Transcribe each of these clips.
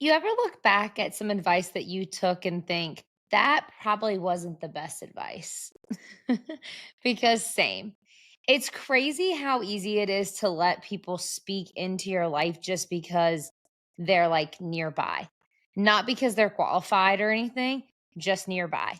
You ever look back at some advice that you took and think, that probably wasn't the best advice? Because same. It's crazy how easy it is to let people speak into your life just because they're like nearby. Not because they're qualified or anything, just nearby.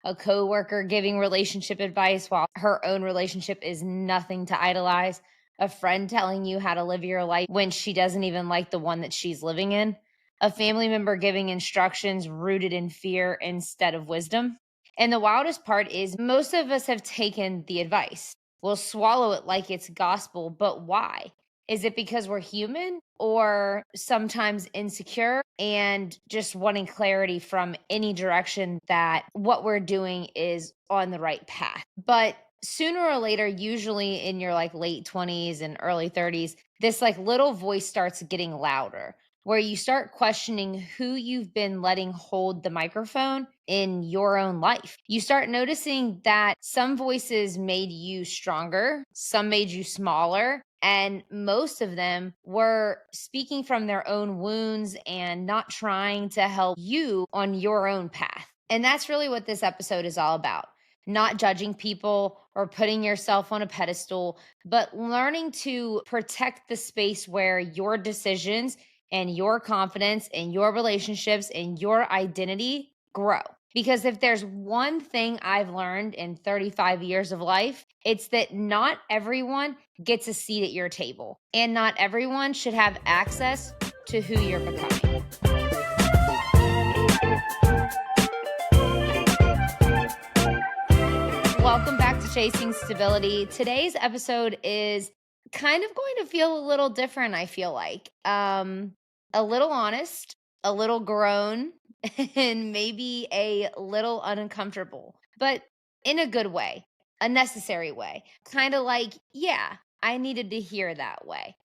A coworker giving relationship advice while her own relationship is nothing to idolize. A friend telling you how to live your life when she doesn't even like the one that she's living in. A family member giving instructions rooted in fear instead of wisdom. And the wildest part is most of us have taken the advice. We'll swallow it like it's gospel, but why? Is it because we're human or sometimes insecure and just wanting clarity from any direction that what we're doing is on the right path? But sooner or later, usually in your like late 20s and early 30s, this like little voice starts getting louder where you start questioning who you've been letting hold the microphone in your own life. You start noticing that some voices made you stronger, some made you smaller, and most of them were speaking from their own wounds and not trying to help you on your own path. And that's really what this episode is all about. Not judging people or putting yourself on a pedestal, but learning to protect the space where your decisions and your confidence and your relationships and your identity grow. Because if there's one thing I've learned in 35 years of life, it's that not everyone gets a seat at your table, and not everyone should have access to who you're becoming. Welcome back to Chasing Stability. Today's episode is kind of going to feel a little different, I feel like. A little honest, a little grown, and maybe a little uncomfortable, but in a good way, a necessary way. Kind of like, yeah, I needed to hear that way.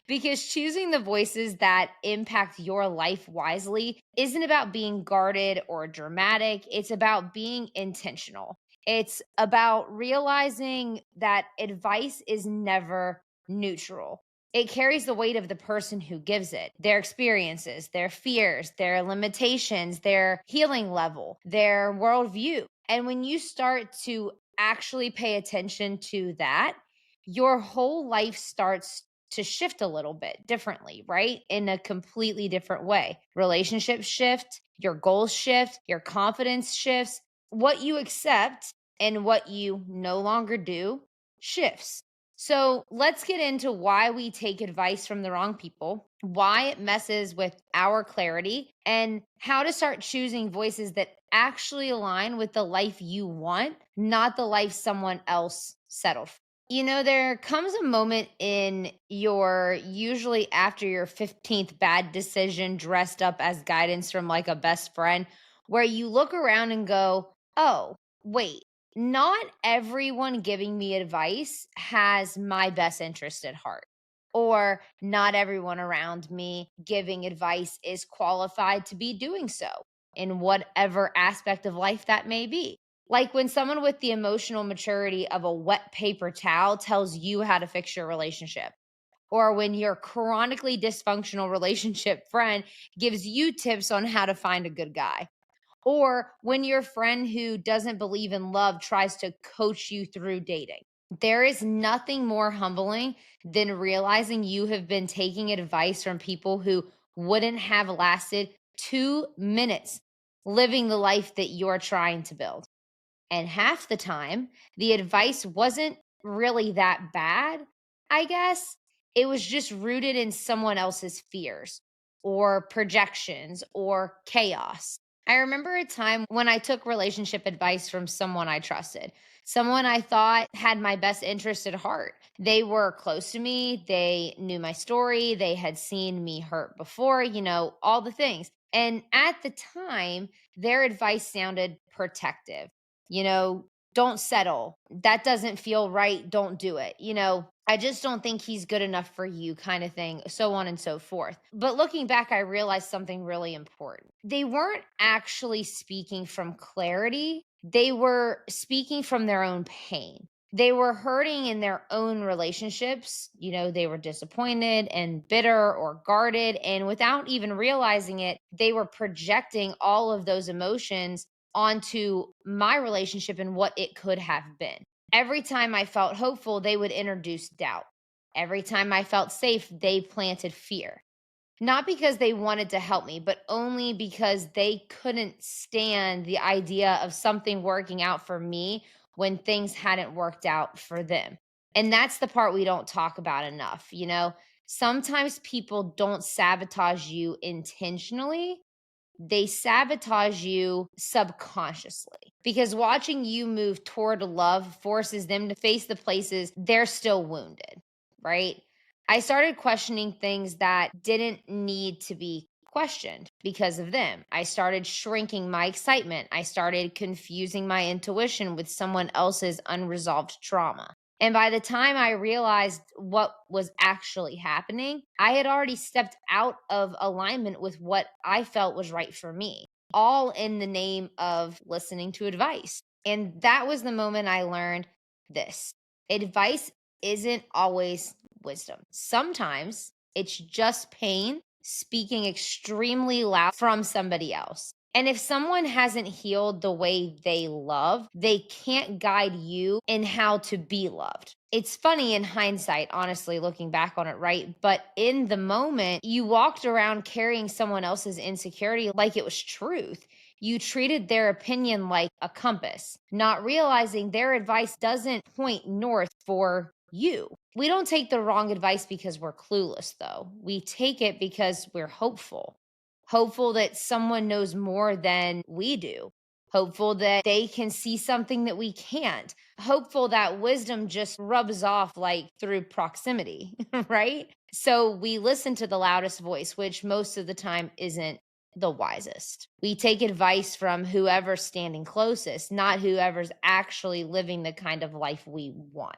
Because choosing the voices that impact your life wisely isn't about being guarded or dramatic. It's about being intentional. It's about realizing that advice is never neutral. It carries the weight of the person who gives it, their experiences, their fears, their limitations, their healing level, their worldview. And when you start to actually pay attention to that, your whole life starts to shift a little bit differently, right? In a completely different way. Relationships shift, your goals shift, your confidence shifts, what you accept and what you no longer do shifts. So let's get into why we take advice from the wrong people, why it messes with our clarity, and how to start choosing voices that actually align with the life you want, not the life someone else settled for. There comes a moment in usually after your 15th bad decision dressed up as guidance from like a best friend, where you look around and go, oh, wait, not everyone giving me advice has my best interest at heart. Or not everyone around me giving advice is qualified to be doing so in whatever aspect of life that may be. Like when someone with the emotional maturity of a wet paper towel tells you how to fix your relationship, or when your chronically dysfunctional relationship friend gives you tips on how to find a good guy, or when your friend who doesn't believe in love tries to coach you through dating. There is nothing more humbling than realizing you have been taking advice from people who wouldn't have lasted 2 minutes living the life that you're trying to build. And half the time, the advice wasn't really that bad, I guess. It was just rooted in someone else's fears or projections or chaos. I remember a time when I took relationship advice from someone I trusted, someone I thought had my best interest at heart. They were close to me, they knew my story, they had seen me hurt before, all the things. And at the time, their advice sounded protective. you know, don't settle. That doesn't feel right. Don't do it. I just don't think he's good enough for you, kind of thing, so on and so forth. But looking back, I realized something really important. They weren't actually speaking from clarity, they were speaking from their own pain. They were hurting in their own relationships. They were disappointed and bitter or guarded. And without even realizing it, they were projecting all of those emotions onto my relationship and what it could have been. Every time I felt hopeful, they would introduce doubt. Every time I felt safe, they planted fear. Not because they wanted to help me, but only because they couldn't stand the idea of something working out for me when things hadn't worked out for them. And that's the part we don't talk about enough. Sometimes people don't sabotage you intentionally, they sabotage you subconsciously because watching you move toward love forces them to face the places they're still wounded, right? I started questioning things that didn't need to be questioned because of them. I started shrinking my excitement. I started confusing my intuition with someone else's unresolved trauma. And by the time I realized what was actually happening, I had already stepped out of alignment with what I felt was right for me, all in the name of listening to advice. And that was the moment I learned this: advice isn't always wisdom. Sometimes it's just pain speaking extremely loud from somebody else. And if someone hasn't healed the way they love, they can't guide you in how to be loved. It's funny in hindsight, honestly, looking back on it, right? But in the moment, you walked around carrying someone else's insecurity like it was truth. You treated their opinion like a compass, not realizing their advice doesn't point north for you. We don't take the wrong advice because we're clueless, though. We take it because we're hopeful that someone knows more than we do, hopeful that they can see something that we can't, hopeful that wisdom just rubs off like through proximity, right? So we listen to the loudest voice, which most of the time isn't the wisest. We take advice from whoever's standing closest, not whoever's actually living the kind of life we want.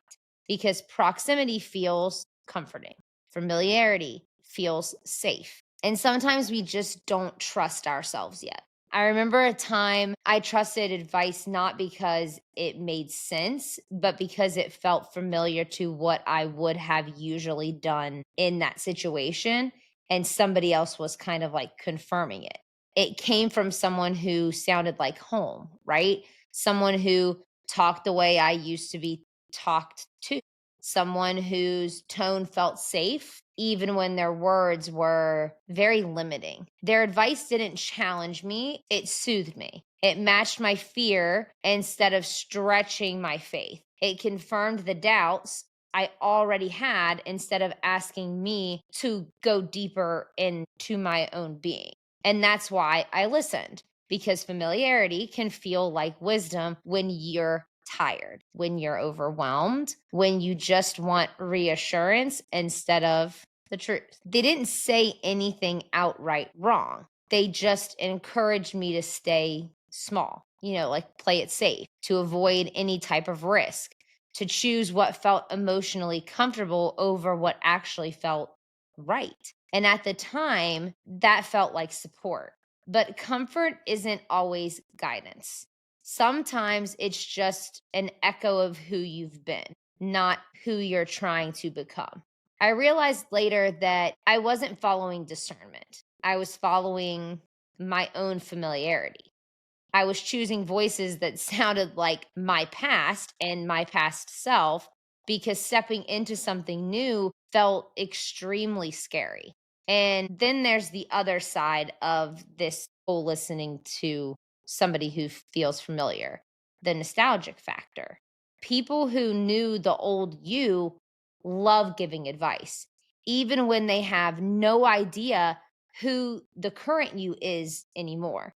Because proximity feels comforting, familiarity feels safe. And sometimes we just don't trust ourselves yet. I remember a time I trusted advice not because it made sense, but because it felt familiar to what I would have usually done in that situation. And somebody else was kind of like confirming it. It came from someone who sounded like home, right? Someone who talked the way I used to be talked to, someone whose tone felt safe, even when their words were very limiting. Their advice didn't challenge me, it soothed me. It matched my fear instead of stretching my faith. It confirmed the doubts I already had instead of asking me to go deeper into my own being. And that's why I listened, because familiarity can feel like wisdom when you're tired, when you're overwhelmed, when you just want reassurance instead of the truth. They didn't say anything outright wrong. They just encouraged me to stay small, like play it safe, to avoid any type of risk, to choose what felt emotionally comfortable over what actually felt right. And at the time, that felt like support. But comfort isn't always guidance. Sometimes it's just an echo of who you've been, not who you're trying to become. I realized later that I wasn't following discernment. I was following my own familiarity. I was choosing voices that sounded like my past and my past self because stepping into something new felt extremely scary. And then there's the other side of this whole listening to somebody who feels familiar, the nostalgic factor. People who knew the old you love giving advice, even when they have no idea who the current you is anymore.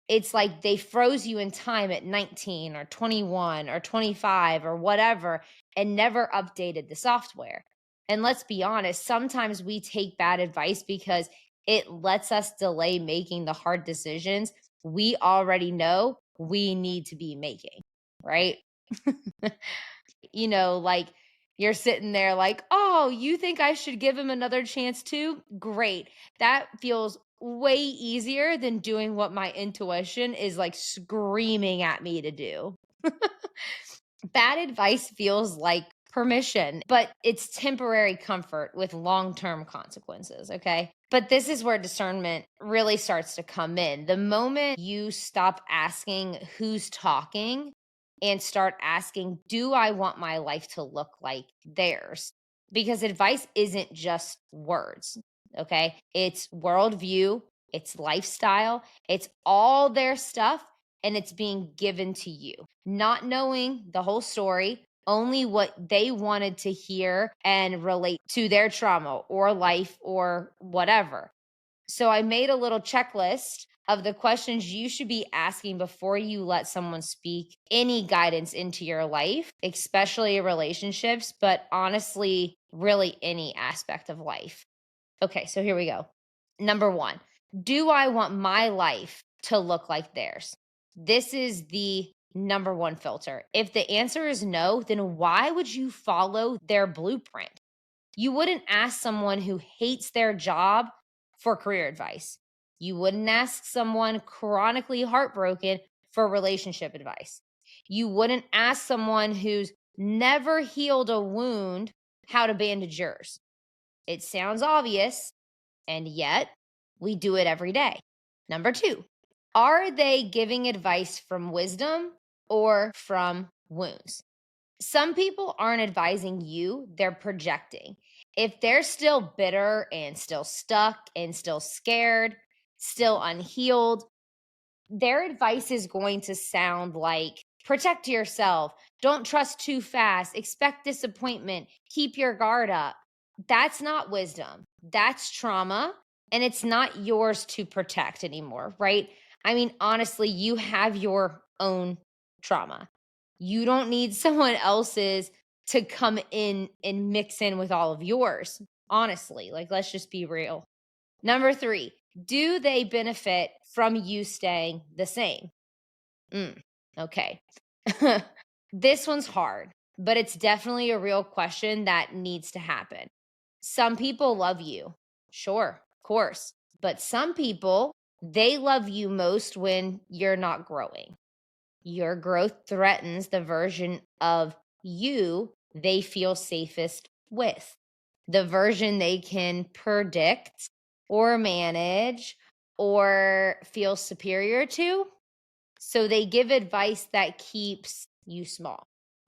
It's like they froze you in time at 19 or 21 or 25 or whatever and never updated the software. And let's be honest, sometimes we take bad advice because it lets us delay making the hard decisions we already know we need to be making, right? Like you're sitting there like, oh, you think I should give him another chance too? Great. That feels way easier than doing what my intuition is like screaming at me to do. Bad advice feels like permission, but it's temporary comfort with long term consequences. Okay. But this is where discernment really starts to come in. The moment you stop asking who's talking and start asking, do I want my life to look like theirs? Because advice isn't just words. Okay. It's worldview, it's lifestyle, it's all their stuff, and it's being given to you, not knowing the whole story, only what they wanted to hear and relate to their trauma or life or whatever. So I made a little checklist of the questions you should be asking before you let someone speak any guidance into your life, especially relationships, but honestly, really any aspect of life. Okay, so here we go. Number one, do I want my life to look like theirs? This is the number one filter. If the answer is no, then why would you follow their blueprint? You wouldn't ask someone who hates their job for career advice. You wouldn't ask someone chronically heartbroken for relationship advice. You wouldn't ask someone who's never healed a wound how to bandage yours. It sounds obvious, and yet we do it every day. Number two, are they giving advice from wisdom or from wounds? Some people aren't advising you, they're projecting. If they're still bitter and still stuck and still scared, still unhealed, their advice is going to sound like protect yourself, don't trust too fast, expect disappointment, keep your guard up. That's not wisdom. That's trauma. And it's not yours to protect anymore, right? I mean, honestly, you have your own trauma. You don't need someone else's to come in and mix in with all of yours. Honestly, like, let's just be real. Number three, do they benefit from you staying the same? Okay. This one's hard, but it's definitely a real question that needs to happen. Some people love you. Sure, of course. But some people, they love you most when you're not growing. Your growth threatens the version of you they feel safest with, the version they can predict or manage or feel superior to. So they give advice that keeps you small.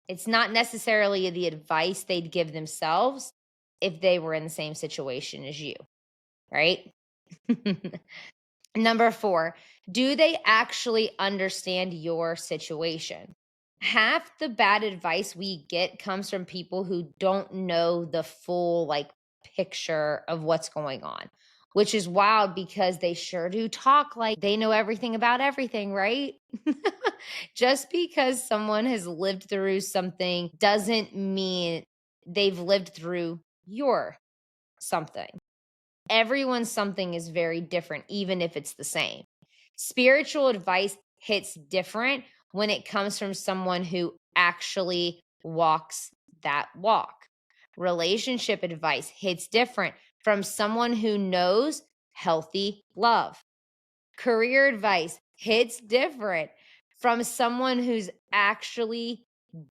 It's not necessarily the advice they'd give themselves if they were in the same situation as you, right? Number four, do they actually understand your situation? Half the bad advice we get comes from people who don't know the full picture of what's going on, which is wild because they sure do talk like they know everything about everything, right? Just because someone has lived through something doesn't mean they've lived through your something. Everyone's something is very different, even if it's the same. Spiritual advice hits different when it comes from someone who actually walks that walk. Relationship advice hits different from someone who knows healthy love. Career advice hits different from someone who's actually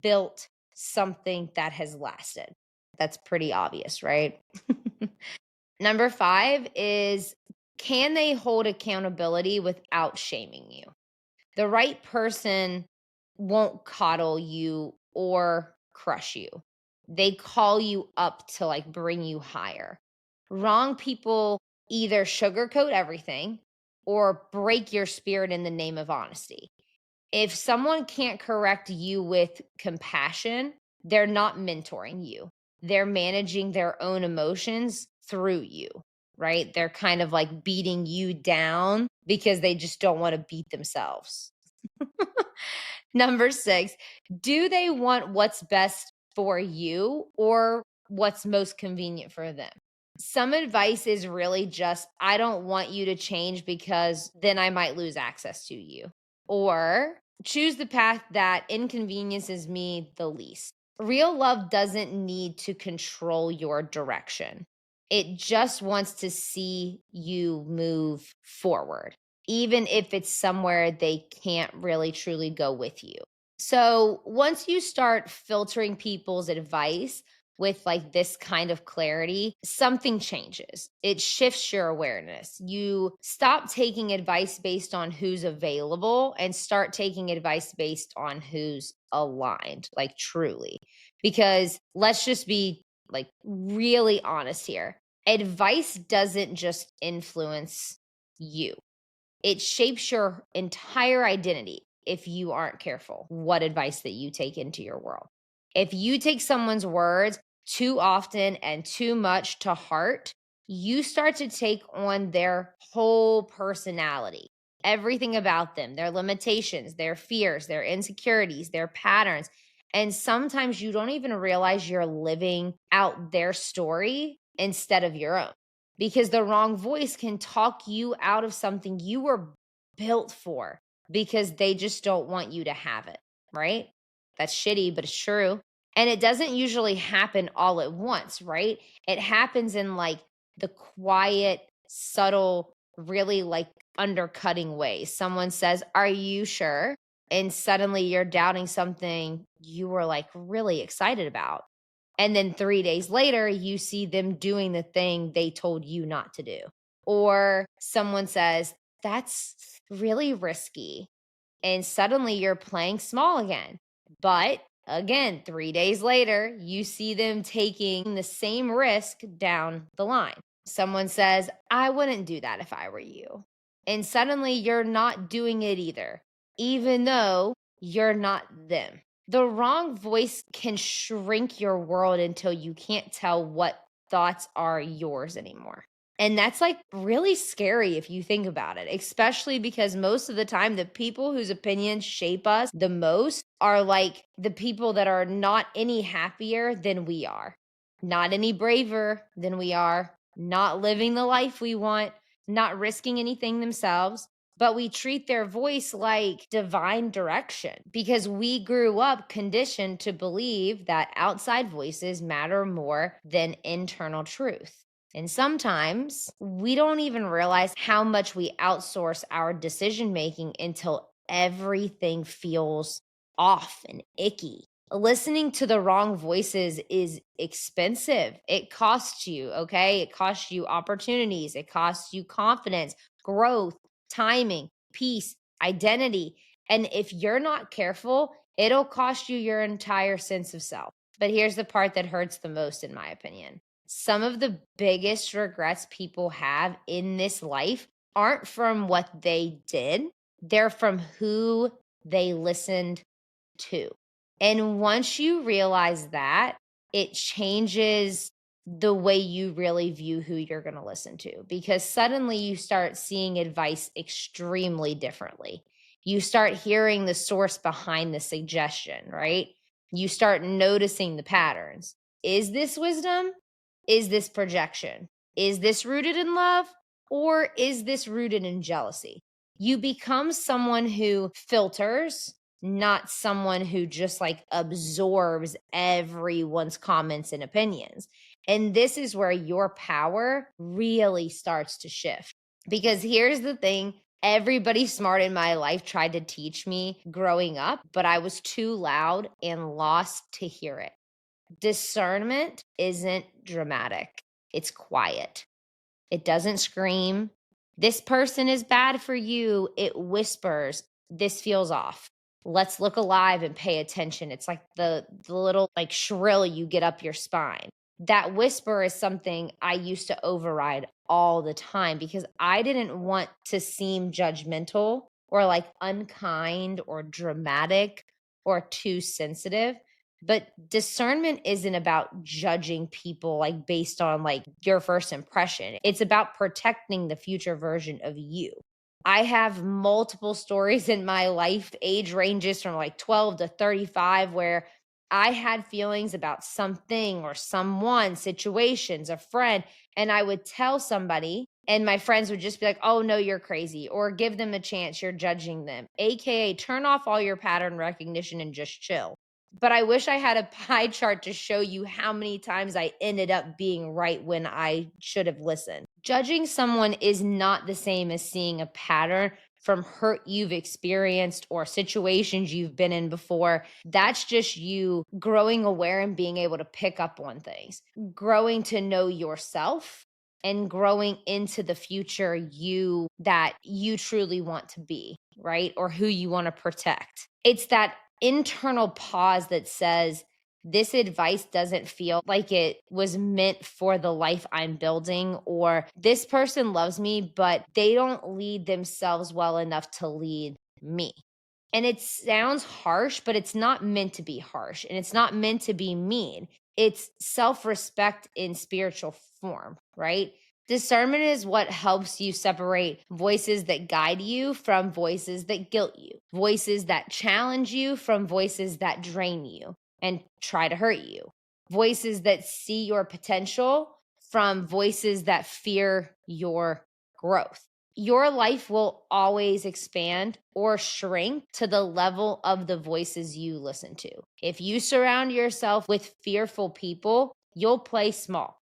built something that has lasted. That's pretty obvious, right? Number five is, can they hold accountability without shaming you? The right person won't coddle you or crush you. They call you up to bring you higher. Wrong people either sugarcoat everything or break your spirit in the name of honesty. If someone can't correct you with compassion, they're not mentoring you. They're managing their own emotions through you, right? They're kind of beating you down because they just don't want to beat themselves. Number six, do they want what's best for you or what's most convenient for them? Some advice is really just, I don't want you to change because then I might lose access to you. Or choose the path that inconveniences me the least. Real love doesn't need to control your direction. It just wants to see you move forward, even if it's somewhere they can't really truly go with you. So once you start filtering people's advice with like this kind of clarity, something changes. It shifts your awareness. You stop taking advice based on who's available and start taking advice based on who's aligned, like truly. Because let's just be like really honest here. Advice doesn't just influence you, it shapes your entire identity if you aren't careful what advice that you take into your world. If you take someone's words too often and too much to heart, you start to take on their whole personality, everything about them, their limitations, their fears, their insecurities, their patterns. And sometimes you don't even realize you're living out their story instead of your own, because the wrong voice can talk you out of something you were built for because they just don't want you to have it, right? That's shitty, but it's true. And it doesn't usually happen all at once, right? It happens in like the quiet, subtle, really like undercutting ways. Someone says, "Are you sure?" And suddenly you're doubting something you were like really excited about. And then 3 days later, you see them doing the thing they told you not to do. Or someone says, "That's really risky." And suddenly you're playing small again. But again, 3 days later, you see them taking the same risk down the line. Someone says, "I wouldn't do that if I were you." And suddenly you're not doing it either, even though you're not them. The wrong voice can shrink your world until you can't tell what thoughts are yours anymore. And that's like really scary if you think about it, especially because most of the time, the people whose opinions shape us the most are like the people that are not any happier than we are, not any braver than we are, not living the life we want, not risking anything themselves. But we treat their voice like divine direction because we grew up conditioned to believe that outside voices matter more than internal truth. And sometimes we don't even realize how much we outsource our decision making until everything feels off and icky. Listening to the wrong voices is expensive. It costs you, okay? It costs you opportunities, it costs you confidence, growth, timing, peace, identity. And if you're not careful, it'll cost you your entire sense of self. But here's the part that hurts the most, in my opinion. Some of the biggest regrets people have in this life aren't from what they did, they're from who they listened to. And once you realize that, it changes the way you really view who you're going to listen to, because suddenly you start seeing advice extremely differently. You start hearing the source behind the suggestion, right? You start noticing the patterns. Is this wisdom? Is this projection? Is this rooted in love? Or is this rooted in jealousy? You become someone who filters, not someone who just like absorbs everyone's comments and opinions. And this is where your power really starts to shift. Because here's the thing, everybody smart in my life tried to teach me growing up, but I was too loud and lost to hear it. Discernment isn't dramatic, it's quiet. It doesn't scream, "This person is bad for you." It whispers, "This feels off. Let's look alive and pay attention." It's like the little like shrill you get up your spine. That whisper is something I used to override all the time because I didn't want to seem judgmental or like unkind or dramatic or too sensitive. But discernment isn't about judging people like based on like your first impression. It's about protecting the future version of you. I have multiple stories in my life, age ranges from like 12 to 35, where I had feelings about something or someone, situations, a friend, and I would tell somebody, and my friends would just be like, "Oh, no, you're crazy," or "Give them a chance, you're judging them." AKA, turn off all your pattern recognition and just chill. But I wish I had a pie chart to show you how many times I ended up being right when I should have listened. Judging someone is not the same as seeing a pattern from hurt you've experienced or situations you've been in before. That's just you growing aware and being able to pick up on things, growing to know yourself and growing into the future you that you truly want to be, right? Or who you want to protect. It's that internal pause that says, this advice doesn't feel like it was meant for the life I'm building, or this person loves me, but they don't lead themselves well enough to lead me. And it sounds harsh, but it's not meant to be harsh and it's not meant to be mean. It's self respect in spiritual form, right? Discernment is what helps you separate voices that guide you from voices that guilt you, voices that challenge you from voices that drain you and try to hurt you, voices that see your potential from voices that fear your growth. Your life will always expand or shrink to the level of the voices you listen to. If you surround yourself with fearful people, you'll play small.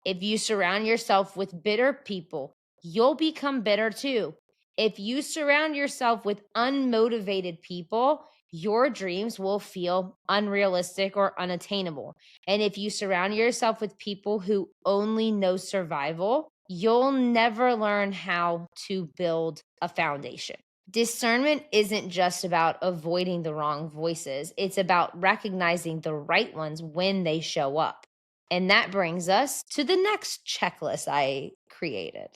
If you surround yourself with bitter people, you'll become bitter too. If you surround yourself with unmotivated people, your dreams will feel unrealistic or unattainable. And if you surround yourself with people who only know survival, you'll never learn how to build a foundation. Discernment isn't just about avoiding the wrong voices, it's about recognizing the right ones when they show up. And that brings us to the next checklist I created.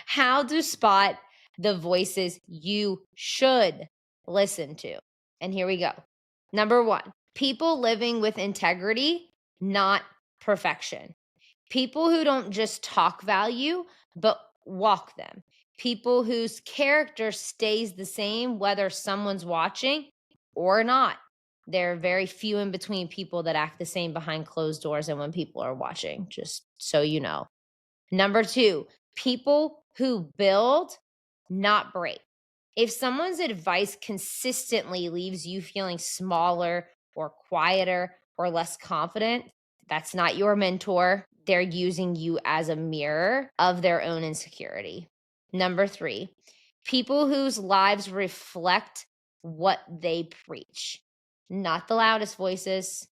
How to spot the voices you should listen to. And here we go. Number one, people living with integrity, not perfection. People who don't just talk value, but walk them. People whose character stays the same whether someone's watching or not. There are very few in between people that act the same behind closed doors and when people are watching, just so you know. Number two, people who build, not break. If someone's advice consistently leaves you feeling smaller or quieter or less confident, that's not your mentor. They're using you as a mirror of their own insecurity. Number three, people whose lives reflect what they preach. Not the loudest voices,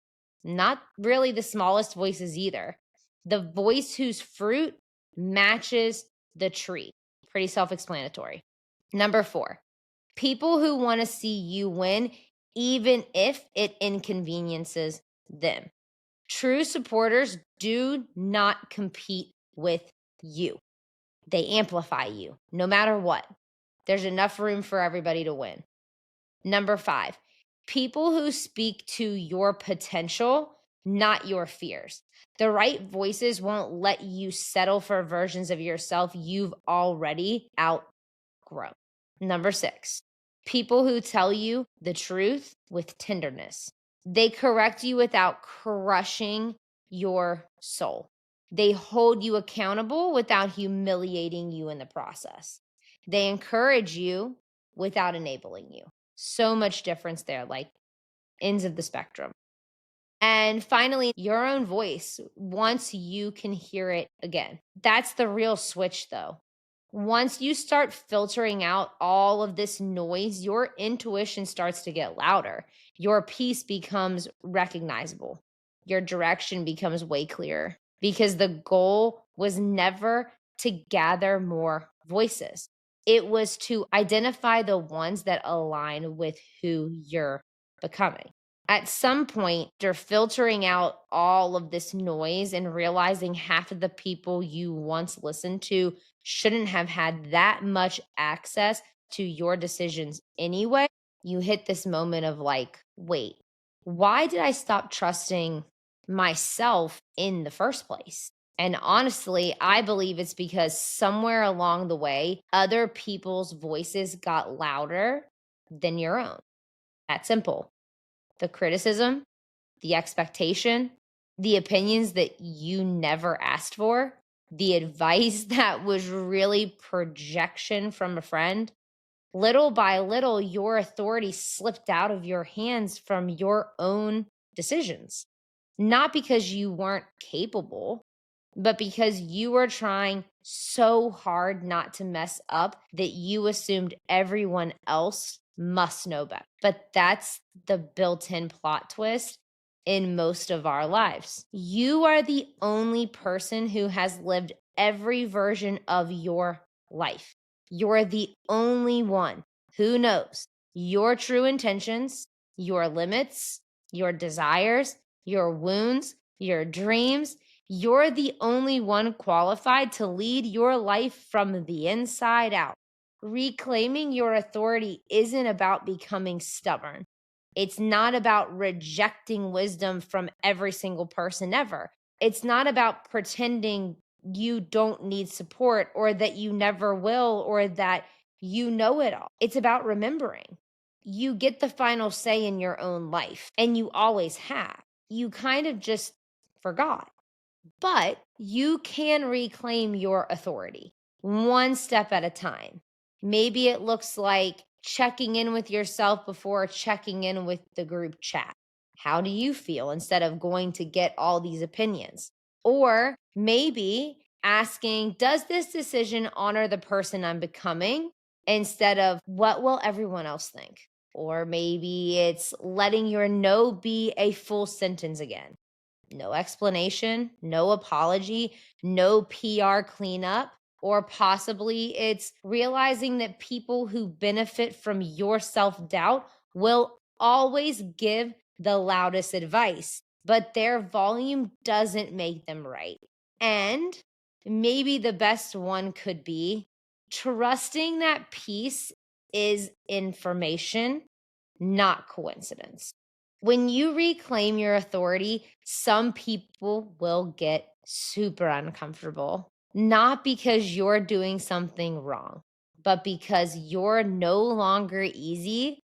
not really the smallest voices either. The voice whose fruit matches the tree. Pretty self explanatory. Number four, people who want to see you win, even if it inconveniences them. True supporters do not compete with you, they amplify you no matter what. There's enough room for everybody to win. Number five, people who speak to your potential, not your fears. The right voices won't let you settle for versions of yourself you've already outgrown. Number six, people who tell you the truth with tenderness. They correct you without crushing your soul. They hold you accountable without humiliating you in the process. They encourage you without enabling you. So much difference there, like ends of the spectrum. And finally, your own voice once you can hear it again. That's the real switch, though. Once you start filtering out all of this noise, your intuition starts to get louder. Your peace becomes recognizable. Your direction becomes way clearer because the goal was never to gather more voices. It was to identify the ones that align with who you're becoming. At some point, you're filtering out all of this noise and realizing half of the people you once listened to shouldn't have had that much access to your decisions anyway. You hit this moment of like, wait, why did I stop trusting myself in the first place? And honestly, I believe it's because somewhere along the way, other people's voices got louder than your own. That simple. The criticism, the expectation, the opinions that you never asked for, the advice that was really projection from a friend. Little by little, your authority slipped out of your hands from your own decisions. Not because you weren't capable, but because you were trying so hard not to mess up that you assumed everyone else must know better. But that's the built in plot twist in most of our lives. You are the only person who has lived every version of your life. You're the only one who knows your true intentions, your limits, your desires, your wounds, your dreams. You're the only one qualified to lead your life from the inside out. Reclaiming your authority isn't about becoming stubborn. It's not about rejecting wisdom from every single person ever. It's not about pretending you don't need support or that you never will or that you know it all. It's about remembering you get the final say in your own life, and you always have. You kind of just forgot. But you can reclaim your authority one step at a time. Maybe it looks like checking in with yourself before checking in with the group chat. How do you feel instead of going to get all these opinions? Or maybe asking, does this decision honor the person I'm becoming instead of what will everyone else think? Or maybe it's letting your no be a full sentence again. No explanation, no apology, no PR cleanup. Or possibly it's realizing that people who benefit from your self doubt will always give the loudest advice, but their volume doesn't make them right. And maybe the best one could be trusting that peace is information, not coincidence. When you reclaim your authority, some people will get super uncomfortable, not because you're doing something wrong, but because you're no longer easy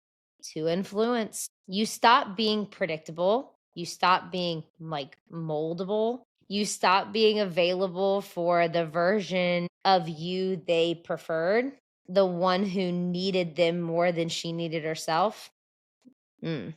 to influence. You stop being predictable. You stop being like moldable. You stop being available for the version of you they preferred, the one who needed them more than she needed herself. Mm.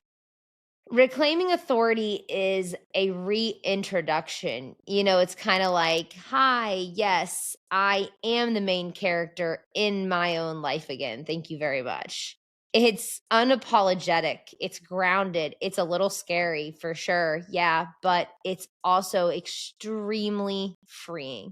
Reclaiming authority is a reintroduction. It's kind of like, hi, yes, I am the main character in my own life again. Thank you very much. It's unapologetic, it's grounded, it's a little scary for sure. Yeah, but it's also extremely freeing.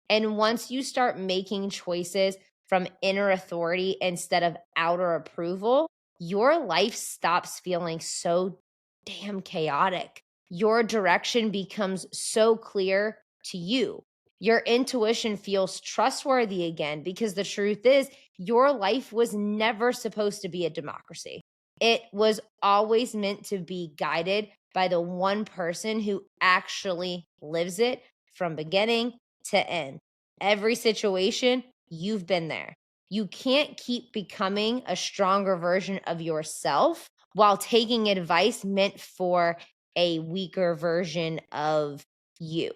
And once you start making choices from inner authority instead of outer approval, your life stops feeling so damn chaotic. Your direction becomes so clear to you. Your intuition feels trustworthy again because the truth is, your life was never supposed to be a democracy. It was always meant to be guided by the one person who actually lives it from beginning to end. Every situation, you've been there. You can't keep becoming a stronger version of yourself while taking advice meant for a weaker version of you.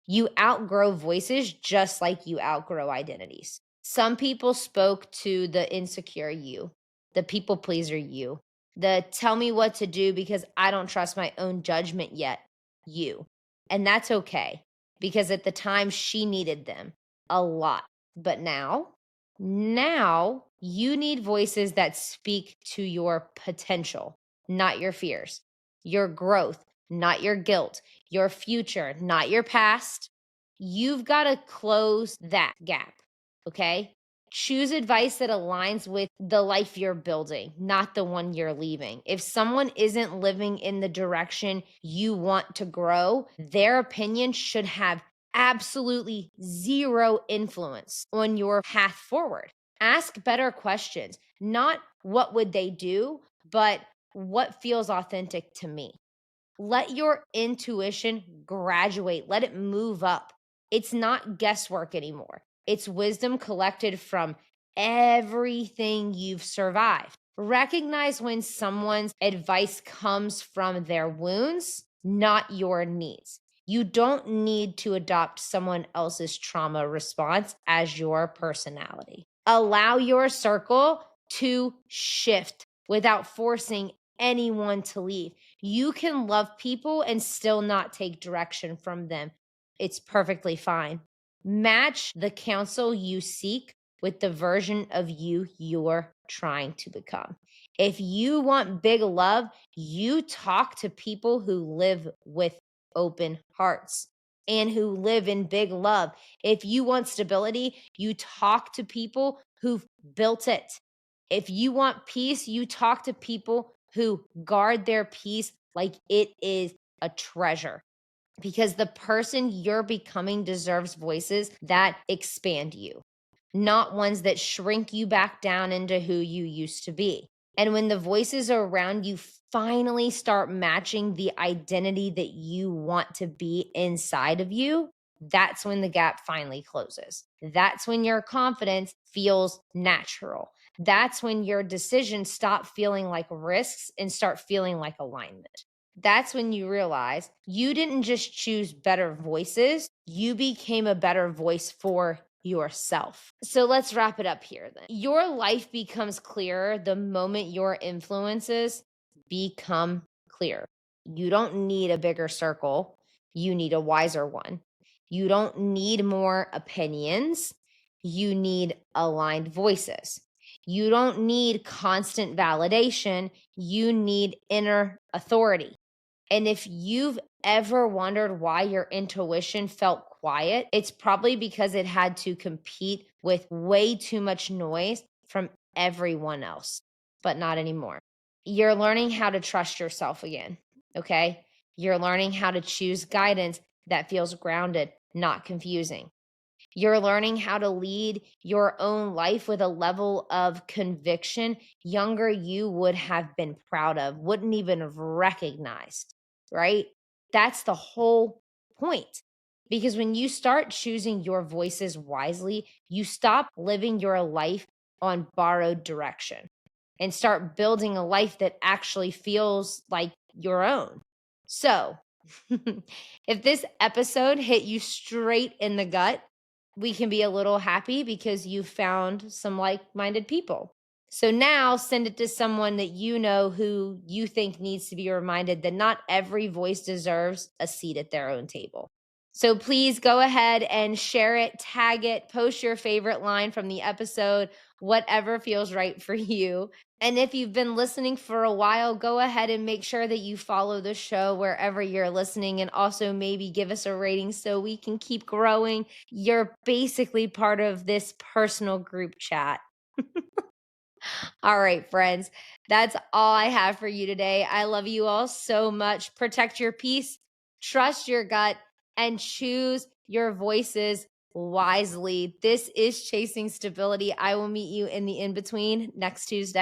You outgrow voices just like you outgrow identities. Some people spoke to the insecure you, the people pleaser you, the tell me what to do because I don't trust my own judgment yet you. And that's okay because at the time she needed them a lot. But now you need voices that speak to your potential, not your fears, your growth, not your guilt, your future, not your past. You've got to close that gap. Okay. Choose advice that aligns with the life you're building, not the one you're leaving. If someone isn't living in the direction you want to grow, their opinion should have absolutely zero influence on your path forward. Ask better questions, not what would they do, but what feels authentic to me. Let your intuition graduate, let it move up. It's not guesswork anymore. It's wisdom collected from everything you've survived. Recognize when someone's advice comes from their wounds, not your needs. You don't need to adopt someone else's trauma response as your personality. Allow your circle to shift without forcing anyone to leave. You can love people and still not take direction from them. it's perfectly fine. Match the counsel you seek with the version of you you're trying to become. If you want big love, you talk to people who live with open hearts and who live in big love. If you want stability, you talk to people who've built it. If you want peace, you talk to people who guard their peace like it is a treasure, because the person you're becoming deserves voices that expand you, not ones that shrink you back down into who you used to be. And when the voices around you finally start matching the identity that you want to be inside of you, that's when the gap finally closes. That's when your confidence feels natural. That's when your decisions stop feeling like risks and start feeling like alignment. That's when you realize you didn't just choose better voices, you became a better voice for yourself. So let's wrap it up here then. Your life becomes clearer the moment your influences become clear. You don't need a bigger circle, you need a wiser one. You don't need more opinions, you need aligned voices. You don't need constant validation, you need inner authority. And if you've ever wondered why your intuition felt quiet, it's probably because it had to compete with way too much noise from everyone else, but not anymore. You're learning how to trust yourself again, okay? You're learning how to choose guidance that feels grounded, not confusing. You're learning how to lead your own life with a level of conviction younger you would have been proud of, wouldn't even have recognized, right? That's the whole point. Because when you start choosing your voices wisely, you stop living your life on borrowed direction and start building a life that actually feels like your own. So, if this episode hit you straight in the gut, we can be a little happy because you found some like-minded people. So now send it to someone that you know who you think needs to be reminded that not every voice deserves a seat at their own table. So please go ahead and share it, tag it, post your favorite line from the episode, whatever feels right for you. And if you've been listening for a while, go ahead and make sure that you follow the show wherever you're listening, and also maybe give us a rating so we can keep growing. You're basically part of this personal group chat. All right, friends, that's all I have for you today. I love you all so much. Protect your peace, trust your gut, and choose your voices wisely. This is Chasing Stability. I will meet you in the in between next Tuesday.